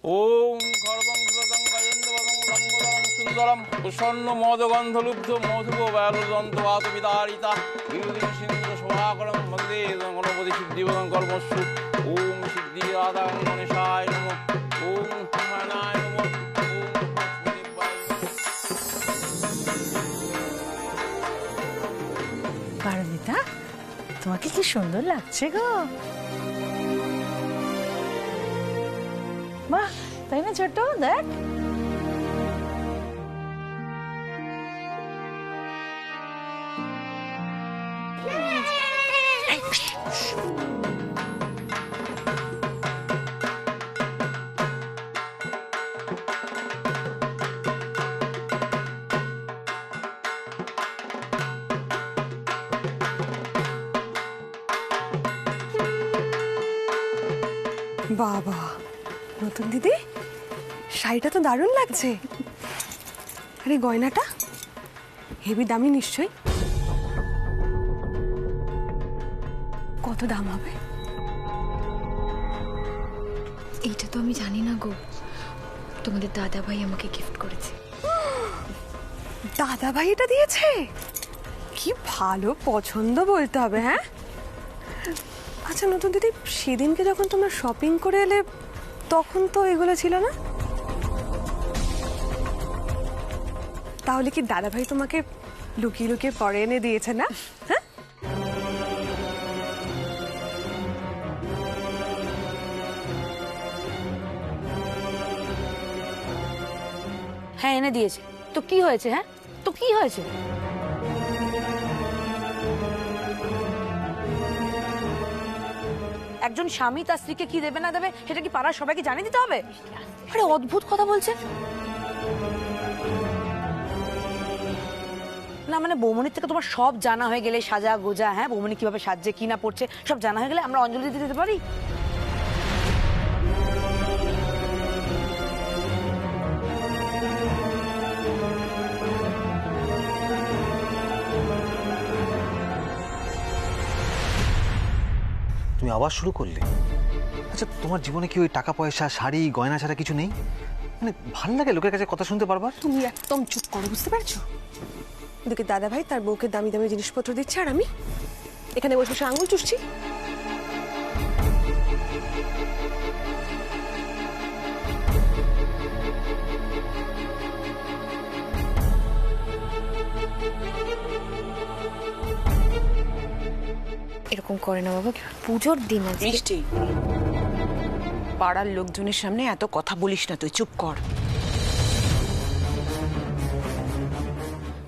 ওম খর্বং সুলতং গজেন্দ্রবদং লম্বদং সুন্দরম প্রসন্ন মদগন্ধলুব্ধ মধুব বালদন্তবাত বিদারিতা বিরোধী সিন্ধু শোভাকরম বন্দে গণপতি সিদ্ধিবদং কর্মস্যু। ওম সিদ্ধিদাতাং গণেশায় নমঃ। ওম হুমানায় নমঃ। পারমিতা, তোমাকে কি সুন্দর লাগছে গো। বাহ, তাই না ছোট? দেখ বাবা, নতুন দিদি, শাড়িটা তো দারুণ লাগছে। আরে গয়নাটা হেভি দামি নিশ্চয়ই। কত দাম হবে? এইটা তো আমি জানি না গো, তোমাদের দাদা ভাই আমাকে গিফট করেছে। দাদা ভাই এটা দিয়েছে? কি ভালো পছন্দ বলতে হবে। হ্যাঁ, আচ্ছা নতুন দিদি, সেদিনকে যখন তোমরা শপিং করে এলে তখন তো এগুলো ছিল না, তাহলে কি দাদা ভাই তোমাকে লুকিয়ে লুকিয়ে পরে এনে দিয়েছে না? হ্যাঁ, হ্যাঁ এনে দিয়েছে। তো কি হয়েছে? হ্যাঁ, তো কি হয়েছে? একজন স্বামী তার স্ত্রীকে কি দেবে না দেবে সেটা কি পাড়ার সবাইকে জানিয়ে দিতে হবে? আরে অদ্ভুত কথা বলছে না। মানে বৌমনির থেকে তোমার সব জানা হয়ে গেলে, সাজা গোজা, হ্যাঁ বৌমনি কিভাবে সাজছে কি না পড়ছে সব জানা হয়ে গেলে আমরা অঞ্জলি দিতে দিতে পারি? তুমি আবার শুরু করলে? আচ্ছা, তোমার জীবনে কি ওই টাকা পয়সা, শাড়ি গয়না ছাড়া কিছু নেই? মানে ভালো লাগে লোকের কাছে কথা শুনতে পারবার? তুমি একদম চুপ করো, বুঝতে পারছো? ওদিকে দাদা ভাই তার বউকে দামি দামি জিনিসপত্র দিচ্ছে, আর আমি এখানে বসে বসে আঙুল চুষছি। এরকম করে না বাবা, পুজোর দিন আছে। মিষ্টি, পাড়ার লোকজনের সামনে এত কথা বলিস না, তুই চুপ কর।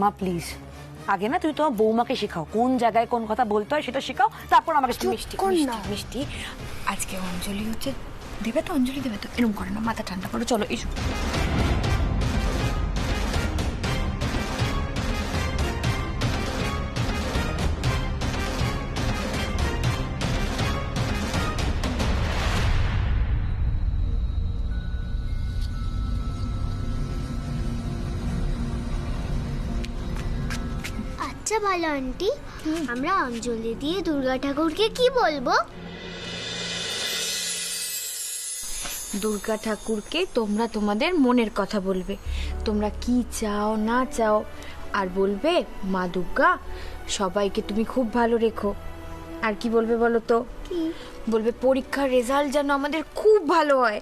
মা প্লিজ, আগে না তুই তোমার বৌমাকে শেখাও কোন জায়গায় কোন কথা বলতে হয়, সেটা শেখাও, তারপর আমাকে মিষ্টি মিষ্টি মিষ্টি, আজকে অঞ্জলি হচ্ছে, দেবে তো অঞ্জলি দেবে তো, এরকম করে না, মাথা ঠান্ডা করো, চলো এসো। আচ্ছা ভালো আন্টি, আমরা অঞ্জলি দিয়ে দুর্গা ঠাকুরকে কি বলবো? দুর্গা ঠাকুরকে তোমরা তোমাদের মনের কথা বলবে, তোমরা কি চাও না চাও, আর বলবে মা দুর্গা সবাইকে তুমি খুব ভালো রেখো। আর কি বলবে বলো তো? কি বলবে পরীক্ষার রেজাল্ট যেন আমাদের খুব ভালো হয়।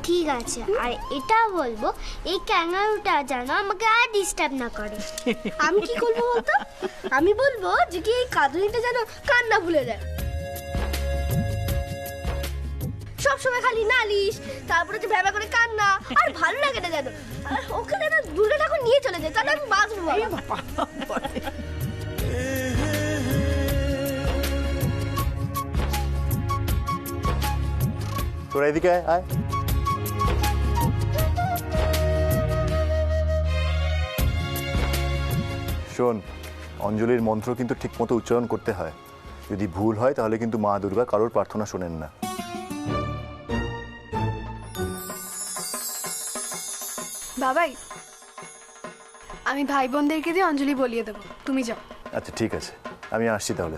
ঠিক আছে, আর এটা বলবো এই ক্যাঙ্গারুটা যেন আমাকে আর ডিস্টার্ব না করে। আমি কি করবো বলতো? আমি বলবো যে কি এই কাঁদুনিটা যেন কান্না ভুলে যায়, সবসময় খালি নালিশ, তারপরে যে ভেবা করে কান্না, আর ভালো লাগে না যেন, আর ওকে যেন দুর্গা ঠাকুর নিয়ে চলে যায়, তাহলে আমি বাঁচবো বাবা। তোরা এদিকে আয়। শোন, অঞ্জলির মন্ত্র কিন্তু ঠিক মতো উচ্চারণ করতে হয়, যদি ভুল হয় তাহলে কিন্তু মা দুর্গা কারোর প্রার্থনা শোনেন না। বাবাই, আমি ভাই বোনদেরকে দিয়ে অঞ্জলি বলিয়ে দেবো, তুমি যাও। আচ্ছা ঠিক আছে, আমি আসছি তাহলে।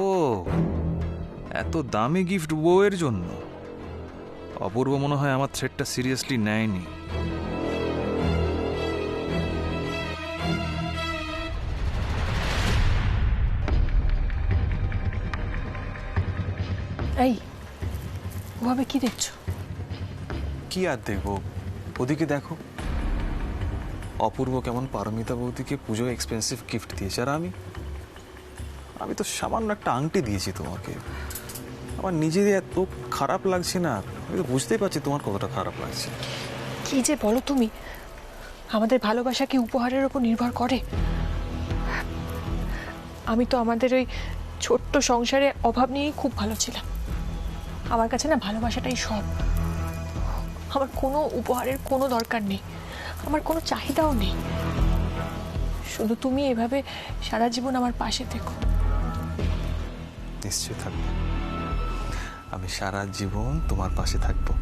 ও, এত দামি গিফট বউয়ের জন্য? অপূর্ব মনে হয় আমার থ্রেটটা সিরিয়াসলি নেয়নি। এই ওভাবে কি দেখছো? কি আর দেখবো, ওদিকে দেখো। অপূর্ব কেমন পারমিতা বৌদিকে পুজো এক্সপেন্সিভ গিফট দিয়েছে, আর আমি তো সামান্য একটা আংটি দিয়েছি তোমাকে। আমার নিজের এত খারাপ লাগছে না, আমি তো বুঝতেই পারছি তোমার কতটা খারাপ লাগছে। কি যে বলো তুমি, আমাদের ভালোবাসা কি উপহারের উপর নির্ভর করে? আমি তো আমাদের ওই ছোট্ট সংসারে অভাব নিয়েই খুব ভালো ছিলাম। আমার কাছে না ভালোবাসাটাই সব। আমার কোনো উপহারের কোনো দরকার নেই, আমার কোনো চাহিদাও নেই। শুধু তুমি এভাবে সারা জীবন আমার পাশে থেকো। নিশ্চয়ই থাকবো, আমি সারা জীবন তোমার পাশে থাকবো।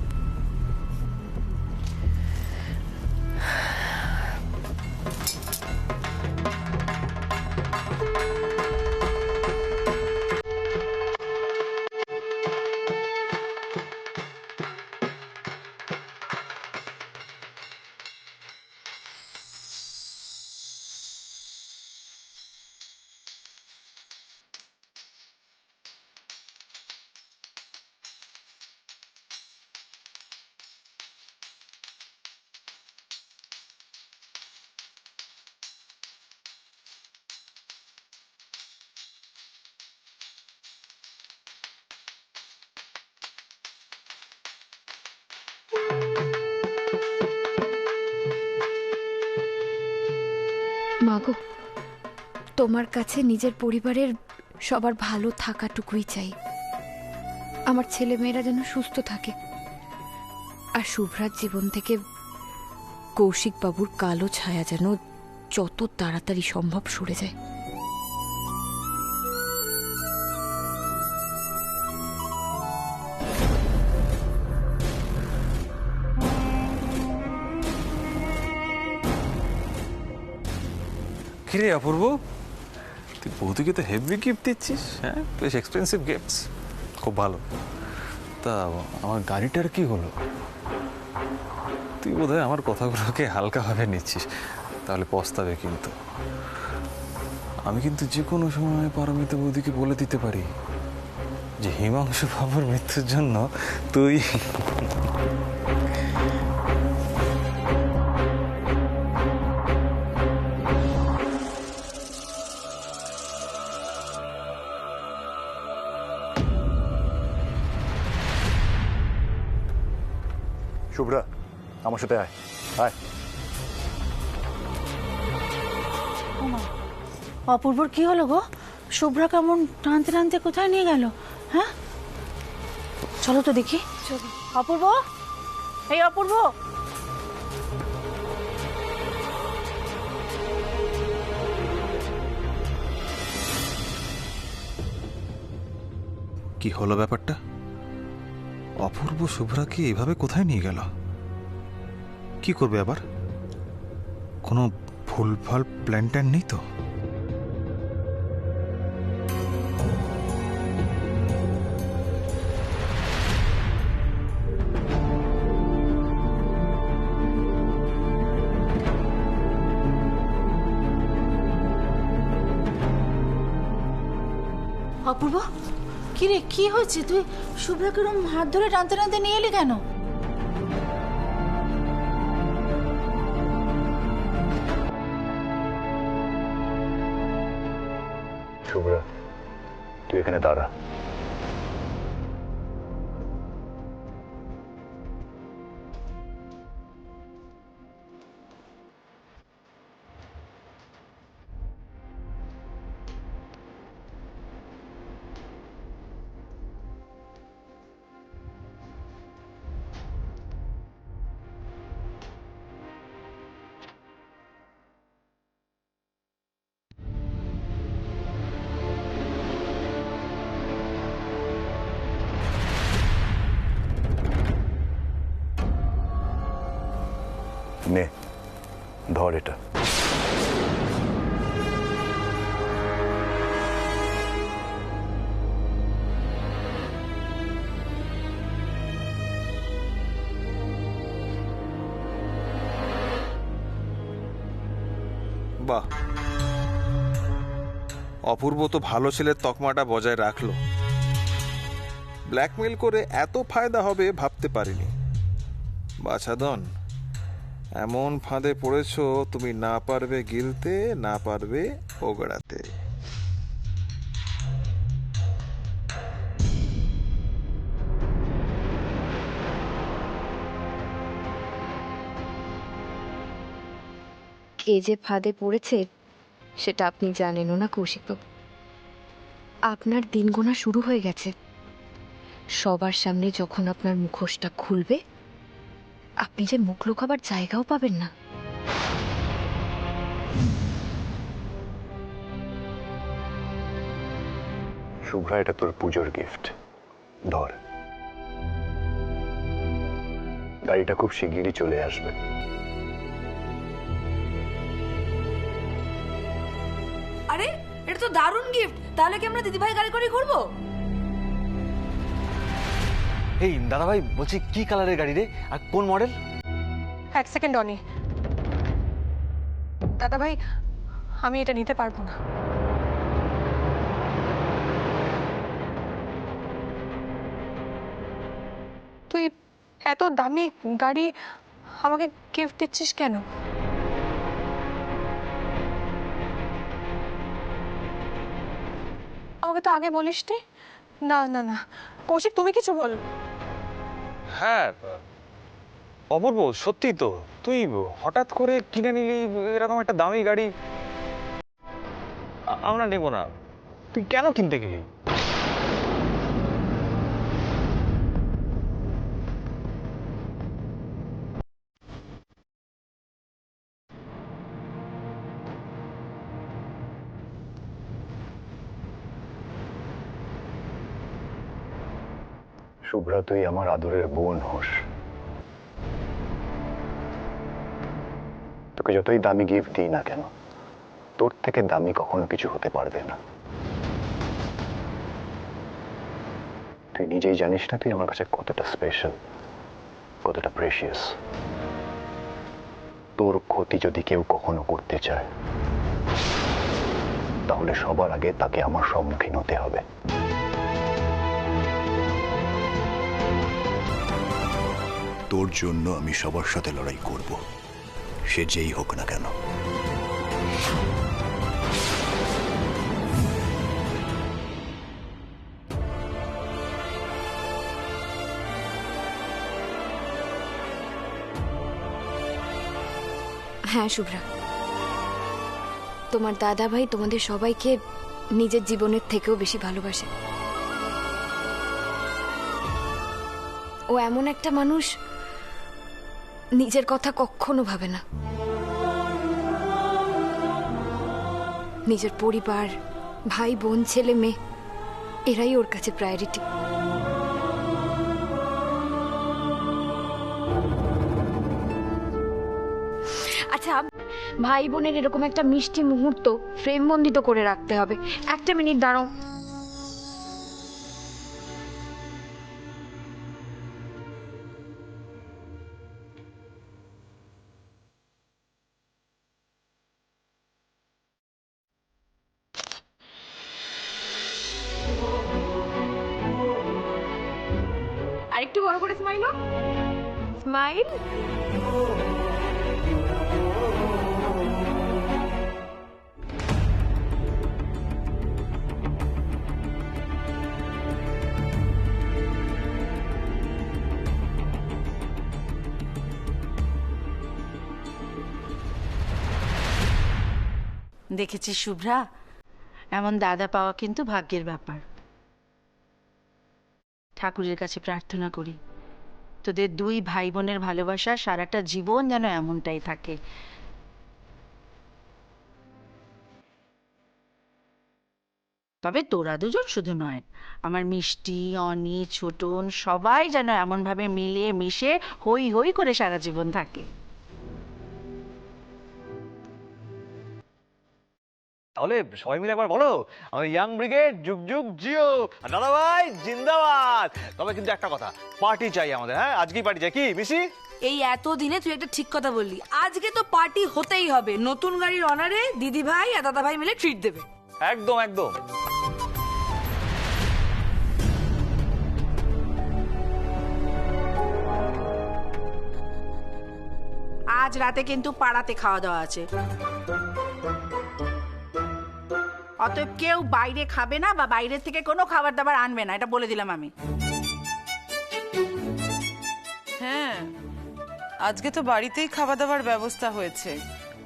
মাগো, তোমার কাছে নিজের পরিবারের সবার ভালো থাকাটুকুই চাই। আমার ছেলে মেয়েরা যেন সুস্থ থাকে, আর শুভ্রার জীবন থেকে কৌশিক বাবুর কালো ছায়া যেন যত তাড়াতাড়ি সম্ভব সরে যায়। কিরে অপূর্ব, তুই বৌদিকে তো হেভি গিফট দিচ্ছিস। হ্যাঁ, বেশ এক্সপেন্সিভ গিফটস, খুব ভালো। তা আমার গাড়িটার কি হলো? তুই বোধহয় আমার কথাগুলোকে হালকাভাবে নিচ্ছিস, তাহলে পস্তাবে কিন্তু। আমি কিন্তু যে কোনো সময় পারমিতা বৌদিকে বলে দিতে পারি যে হিমাংশু বাবুর মৃত্যুর জন্য তুই শুভ্রা, আমার সাথে আয় আয়। অপূর্বর কি হলো গো? শুভ্রা কেমন টানতে টানতে কোথায় নিয়ে গেল? হ্যাঁ, চলো তো দেখি। অপূর্ব, এই অপূর্ব, কি হলো ব্যাপারটা? অপূর্ব শুভ্রাকে এভাবে কোথায় নিয়ে গেল? কি করবে আবার? কোনো ভুলভাল প্ল্যান ট্যান নেই তো? অপূর্ব, কি রে, কি হয়েছে? তুই শুভ্রাকে এরকম হাত ধরে টানতে টানতে নিয়ে এলি কেন? শুভ্রা, তুই এখানে দাঁড়া। নে, ধর এটা। বাহ, অপূর্ব তো ভালো ছেলের তকমাটা বজায় রাখলো। ব্ল্যাকমেল করে এত ফায়দা হবে ভাবতে পারিনি। বাছাধন, এমন ফাঁদে পড়েছো তুমি না পারবে গিলতে, না পারবে ওগড়াতে। কে যে ফাঁদে পড়েছে সেটা আপনি জানেনও না কৌশিকবাবু। আপনার দিন গোনা শুরু হয়ে গেছে। সবার সামনে যখন আপনার মুখোশটা খুলবে, আপনি যে মুখ লুকাবার জায়গাও পাবেন না। শুভ্রা, এটা তোর পুজোর গিফট, ধর। গাড়িটা খুব শিগগিরই চলে আসবে। আরে এটা তো দারুণ গিফট। তাহলে কি আমরা দিদিভাই গাড়ি করে ঘুরবো? এই দাদাভাই, বলছি কি কালারের গাড়ি রে, আর কোন মডেল? এক সেকেন্ড অনি। দাদা ভাই, আমি এটা নিতে পারবো না। তুই এত দামি গাড়ি আমাকে গিফট দিচ্ছিস কেন? আমাকে তো আগে বলিসনি। না না না কৌশিক, তুমি কিছু বল। হ্যাঁ অপূর্ব, সত্যি তো তুই হঠাৎ করে কিনে নিলি এরকম একটা দামি গাড়ি। আমরা নেব না। তুই কেন কিনতে গেলি? শুভ্রা, তুই আমার আদরের বোন হোস। তোকে যতই দামি গিফট দিই না কেন, তোর থেকে দামি কখনো কিছু হতে পারবে না। তুই নিজেই জানিস না তুই আমার কাছে কতটা স্পেশাল, কতটা প্রেশিয়াস। তোর ক্ষতি যদি কেউ কখনো করতে চায়, তাহলে সবার আগে তাকে আমার সম্মুখীন হতে হবে। তোর জন্য আমি সবার সাথে লড়াই করব, সে যেই হোক না কেন। হ্যাঁ শুভ্রা, তোমার দাদা ভাই তোমাদের সবাইকে নিজের জীবনের থেকেও বেশি ভালোবাসে। ও এমন একটা মানুষ, নিজের কথা কখনো ভাবে না। নিজের পরিবার, ভাই বোন, ছেলে মেয়ে, এরাই ওর কাছে প্রায়োরিটি। আচ্ছা, ভাই বোনের এরকম একটা মিষ্টি মুহূর্ত ফ্রেম বন্দিত করে রাখতে হবে। একটা মিনিট দাঁড়াও। আরেকটু বড় করে স্মাইল। স্মাইল। দেখেছিস শুভ্রা, এমন দাদা পাওয়া কিন্তু ভাগ্যের ব্যাপার। ঠাকুরের কাছে প্রার্থনা করি তোদের দুই ভাই বোনের ভালোবাসা সারাটা জীবন যেন এমনটাই থাকে। তবে তোরা দুজন শুধু নয়, আমার মিষ্টি, অনি, ছোটন সবাই যেন এমন ভাবে মিলে মিশে হই হই করে সারা জীবন থাকে। তাহলে সবাই মিলে একবার বলো, আমাদের ইয়াং ব্রিগেড যুগ যুগ জিও। আর দাদা ভাই জিন্দাবাদ। তবে কিন্তু একটা কথা, পার্টি চাই আমাদের। হ্যাঁ, আজকেই পার্টি চাই। কি মিসি? এই এত দিনে তুই একটা ঠিক কথা বললি, আজকে তো পার্টি হতেই হবে। নতুন গাড়ির অনারে দিদি ভাই আর দাদা ভাই মিলে ট্রিট দেবে। একদম একদম। আজ রাতে কিন্তু পাড়াতে খাওয়া দাওয়া আছে, অতএব কেউ বাইরে খাবে না বা বাইরের থেকে কোনো খাবার দাবার আনবে না, এটা বলে দিলাম আমি। হ্যাঁ, আজকে তো বাড়িতেই খাওয়া দাওয়ার ব্যবস্থা হয়েছে,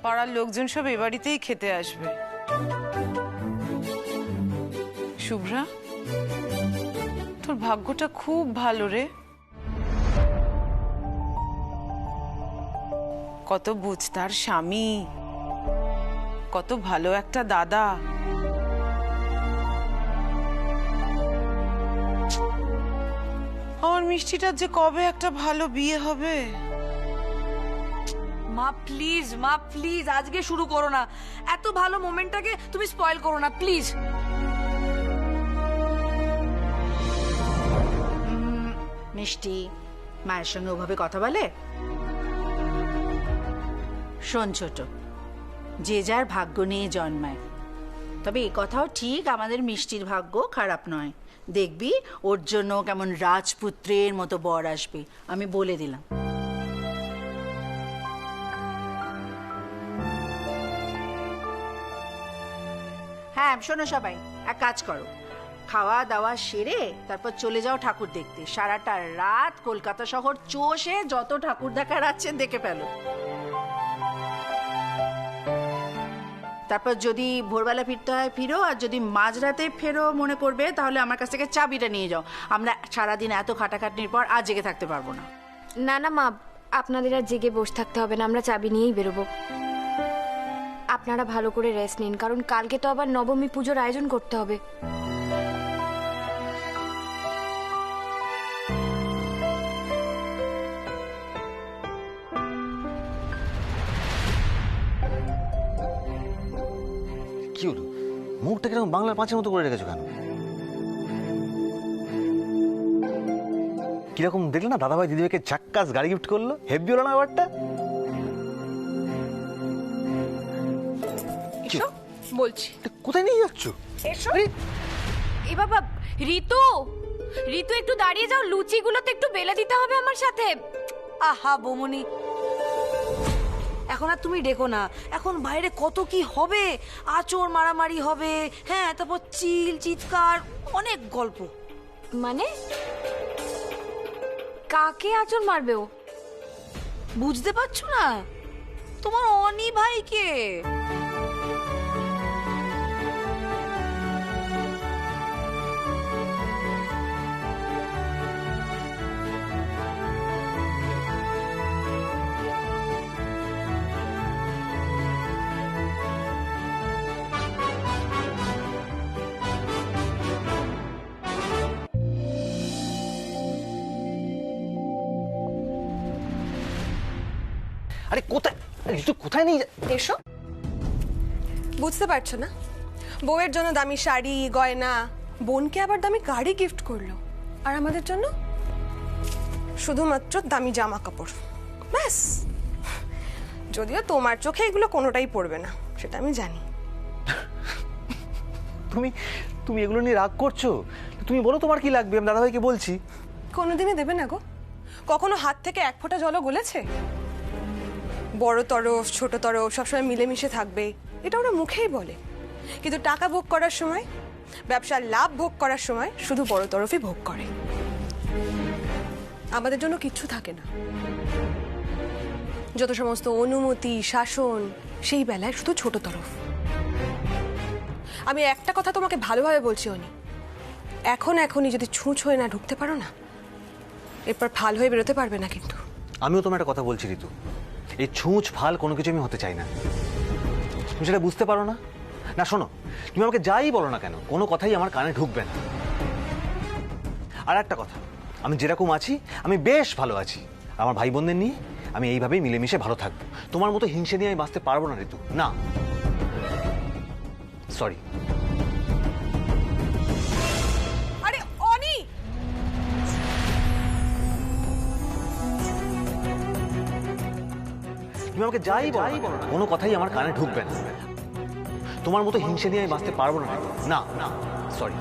পাড়ার লোকজন সব এ বাড়িতেই খেতে আসবে। শুভ্রা, তোর ভাগ্যটা খুব ভালো রে। কত বুঝতার স্বামী, কত ভালো একটা দাদা। আমার মিষ্টিটার যে কবে একটা ভালো বিয়ে হবে। মা প্লিজ, মা প্লিজ, আজকে শুরু করো না। এত ভালো মোমেন্টটাকে তুমি স্পয়েল করো না প্লিজ। মিষ্টি, মায়ের সঙ্গে ওভাবে কথা বলে? শোন ছোট, যে যার ভাগ্য নিয়ে জন্মায়, তবে এ কথাও ঠিক আমাদের মিষ্টির ভাগ্য খারাপ নয়। দেখবি ওর জন্য কেমন রাজপুত্রের মতো বর আসবে, আমি বলে দিলাম। হ্যাঁ শোনো সবাই, এক কাজ করো, খাওয়া দাওয়া সেরে তারপর চলে যাও ঠাকুর দেখতে। সারাটা রাত কলকাতা শহর চষে যত ঠাকুর দেখার আছে দেখে ফেলো। তারপর যদি ভোরবেলা ফিরতে হয় ফিরো, আর যদি মাঝরাতে ফেরো মনে করবে তাহলে আমার কাছ থেকে চাবিটা নিয়ে যাও। আমরা সারাদিন এত খাটাখাটনির পর আর জেগে থাকতে পারবো না। না না মা, আপনাদের আর জেগে বসে থাকতে হবে না, আমরা চাবি নিয়েই বেরোবো। আপনারা ভালো করে রেস্ট নিন, কারণ কালকে তো আবার নবমী পুজোর আয়োজন করতে হবে। কি হলো, মুখটা কিরকম বাংলার পাঁচের মতো করে রেখেছো কেন? কিরকম দেখলে না দাদাভাই দিদিভাইকে চাক্কাস গাড়ি গিফট করলো, হেভি হলো না ব্যাপারটা? এসো বলছি। কোথায় নিয়ে যাচ্ছ? এসো। এ বাবা, ঋতু ঋতু একটু দাঁড়িয়ে যাও, লুচিগুলো তো একটু বেলে দিতে হবে আমার সাথে। আহা বৌমনি, এখন আর তুমি ডেকো না, এখন বাইরে কত কি হবে, আচর মারামারি হবে, হ্যাঁ, তারপর চিৎকার, অনেক গল্প। মানে কাকে আচর মারবে ও? বুঝতে পারছো না? তোমার অনি ভাইকে। আরে কোথায়, কোথায় নিয়ে? এসো। বুঝতে পারছো না? বউয়ের জন্য দামি শাড়ি গয়না, বোনকে আবার দামি গাড়ি গিফট করলো, আর আমাদের জন্য শুধুমাত্র দামি জামা কাপড়, ব্যাস। যদিও তোমার চোখে এগুলো কোনোটাই পড়বে না, সেটা আমি জানি। তুমি তুমি এগুলো নিয়ে রাগ করছো? তুমি বলো তোমার কি লাগবে, আমি দাদাভাইকে বলছি। কোনোদিনই দেবে না গো? কখনো হাত থেকে এক ফোঁটা জলও গলেছে? বড় তরফ ছোট তরফ সবসময় মিলেমিশে থাকবে, এটা ওরা মুখেই বলে, কিন্তু টাকা ভোগ করার সময়, ব্যবসার লাভ ভোগ করার সময় শুধু বড় তরফই ভোগ করে। আমাদের জন্য কিচ্ছু থাকে না, যত সমস্ত অনুমতি শাসন সেই বেলায় শুধু ছোট তরফ। আমি একটা কথা তোমাকে ভালোভাবে বলছি অনি, এখনই যদি ছুঁচ হয়ে না ঢুকতে পারো না, এরপর ফাল হয়ে বেরোতে পারবে না। কিন্তু আমিও তোমার একটা কথা বলছি ঋতু, এই ছুঁচ ফাল কোনো কিছু আমি হতে চাই না। তুমি সেটা বুঝতে পারো না? না শোনো, তুমি আমাকে যাই বলো না কেন, কোনো কথাই আমার কানে ঢুকবে না। আর একটা কথা, আমি যেরকম আছি আমি বেশ ভালো আছি। আমার ভাই বোনদের নিয়ে আমি এইভাবেই মিলেমিশে ভালো থাকবো। তোমার মতো হিংসে নিয়ে আমি বাঁচতে পারবো না ঋতু, না। সরি। আরে অনি, তুমি আমাকে যাই বলো না, কোনো কথাই আমার কানে ঢুকবে না। তোমার মতো হিংসে নিয়ে আমি বাঁচতে পারবো না। না না, সরি।